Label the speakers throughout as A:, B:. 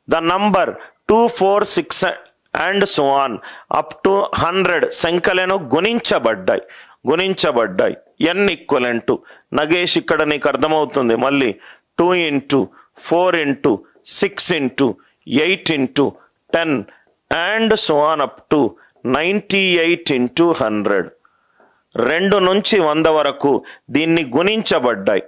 A: The number 2, 4, 6 and so on up to 100 సంఖ్యలను గుణించబడ్డాయి n equivalent to Nagesh ఇక్కడ నీకు అర్థమవుతుంది మళ్ళీ 2 into 4 into 6 into 8 into 10 and so on up to 98 into 100 2 నుంచి 100 వరకు దీన్ని గుణించబడ్డాయి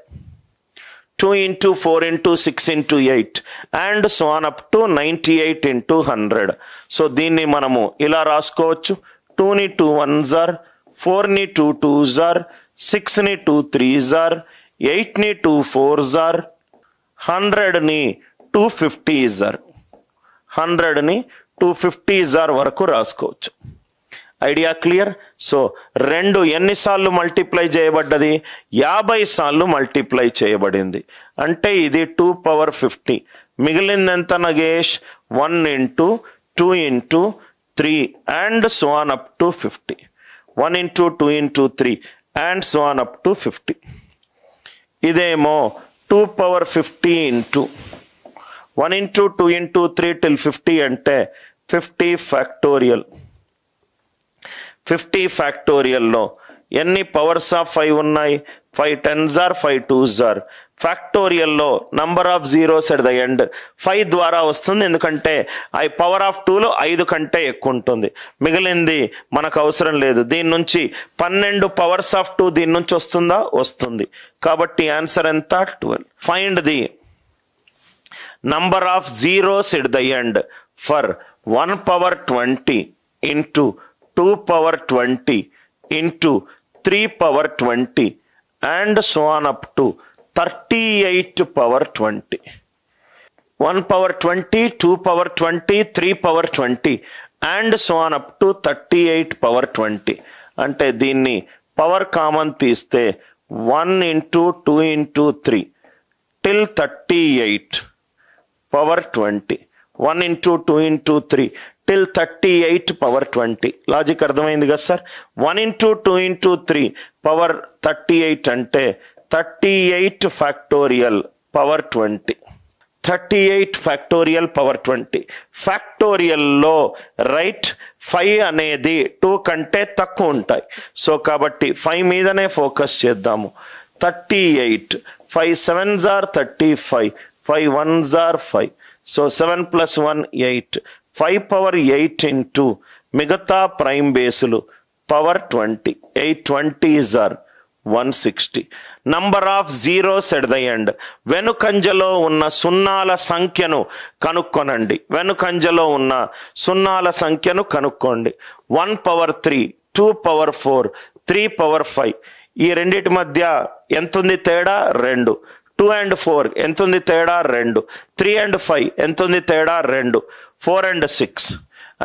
A: 2 into 4 into 6 into 8 and so on up to 98 into 100. So దీన్ని మనము ఇలా రాసుకోవచ్చు 2 ని 2 1s are 4 ని 2 2s are 6 ని 2 3s are 8 ని 2 4s are 100 ని 250s are 100 ని 250s are వరకు రాసుకోవచ్చు. Idea clear? సో 2 ఎన్నిసార్లు మల్టిప్లై చేయబడ్డది? 50 సార్లు మల్టిప్లై చేయబడింది. అంటే ఇది 2 power 50. మిగిలింది ఎంత Nagesh? 1 into 2 into 3 and so on up to 50. 1 into 2 into 3 and so on up to 50. ఇదేమో 2 power 50 into 1 into 2 into 3 till 50 అంటే 50 factorial. 50 ఫ్యాక్టోరియల్లో ఎన్ని పవర్స్ ఆఫ్ 5 ఉన్నాయి? 5 10s are 5 2s are. ఫ్యాక్టోరియల్లో number of zeros at the end 5 ద్వారా వస్తుంది, ఎందుకంటే I power of 2లో 5 కంటే ఎక్కువ ఉంటుంది. మిగిలింది మనకు అవసరం లేదు. దీని నుంచి 12 పవర్స్ ఆఫ్ 2 దీని నుంచి వస్తుందా? వస్తుంది. కాబట్టి ఆన్సర్ ఎంత? 12. Find the number of zeros at the end for 1 power 20 into 2 power 20 into 3 power 20 and so on up to 38 power 20. 1 power 20, 2 power 20, 3 power 20 and so on up to 38 power 20. అంటే దీన్ని power common తీస్తే 1 into 2 into 3 till 38 power 20. 1 into 2 into 3 till 38 power 20. Logic అర్థమైంది కదా sir? 1 into 2 into 3 power 38 అంటే 38 factorial power 20. 38 factorial power 20. ఫ్యాక్టోరియల్లో right 5 అనేది 2 కంటే తక్కువ ఉంటాయి. సో కాబట్టి 5 మీదనే ఫోకస్ చేద్దాము. 38 5 7s are 35 5 1s are 5. So 7 plus 1 8. 5 power 8 into మిగతా ప్రైమ్ బేసులు power 20. 8 20s are 160. Number of zeros at the end. వెనుకంజలో ఉన్న సున్నాల సంఖ్యను కనుక్కొనండి. వెనుకంజలో ఉన్న సున్నాల సంఖ్యను కనుక్కోండి. 1 power 3, 2 power 4, 3 power 5. ఈ రెండిటి మధ్య ఎంతుంది తేడా? 2. 2 and 4 ఎంతుంది తేడా? 2. 3 and 5 ఎంతుంది తేడా? 2. 4 and 6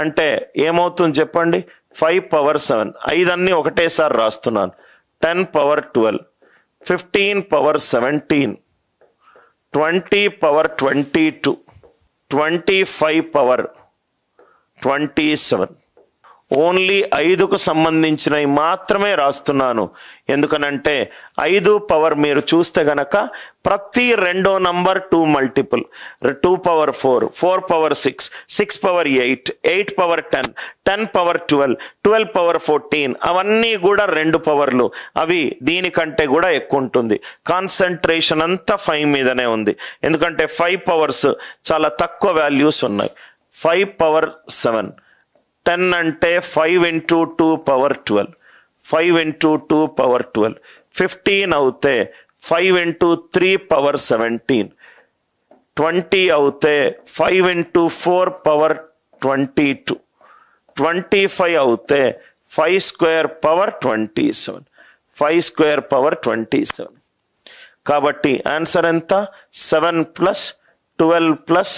A: అంటే ఏమవుతుంది చెప్పండి? 5 power 7. 5 అన్ని ఒకటేసారి రాస్తున్నాను. 10 power 12, 15 power 17, 20 power 22, 25 power 27. Only 5కు సంబంధించినవి మాత్రమే రాస్తున్నాను. ఎందుకనంటే 5 పవర్ మీరు చూస్తే గనక ప్రతి రెండో number 2 multiple. 2 power 4, 4 power 6, 6 power 8, 8 power 10, 10 power 12, 12 power 14 అవన్నీ కూడా 2 పవర్లు. అవి దీనికంటే కూడా ఎక్కువ ఉంటుంది. కాన్సన్ట్రేషన్ అంతా 5 మీదనే ఉంది, ఎందుకంటే 5 పవర్స్ చాలా తక్కువ వాల్యూస్ ఉన్నాయి. 5 power 7. 10 అంటే 5 into 2 power 12. 5 into 2 power 12. 15 అవుతే 5 into 3 power 17. 20 అవుతే 5 into 4 power 22. 25 అవుతే 5 square power 27. 5 square power 27. కాబట్టి ఆన్సర్ ఎంత? 7 plus 12 plus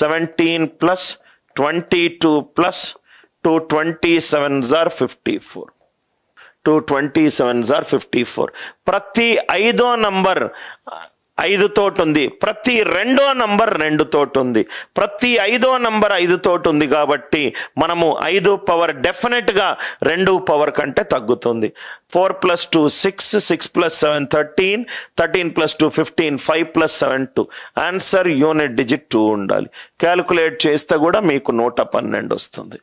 A: 17 plus 22 plus 2 27s are 54. 2 27s are 54. ప్రతి 5వ నంబర్ 5 తోటి ఉంది, ప్రతి రెండో నంబర్ 2 తోటి ఉంది, ప్రతి 5వ నంబర్ 5 తోటి ఉంది. కాబట్టి మనము 5 పవర్ డెఫినెట్గా 2 పవర్ కంటే తగ్గుతుంది. 4 + 2 6, 6 + 7 13, 13 + 2 15, 5 + 7 2. ఆన్సర్ యూనిట్ డిజిట్ 2 ఉండాలి. క్యాలిక్యులేట్ చేస్తే కూడా మీకు 112 వస్తుంది.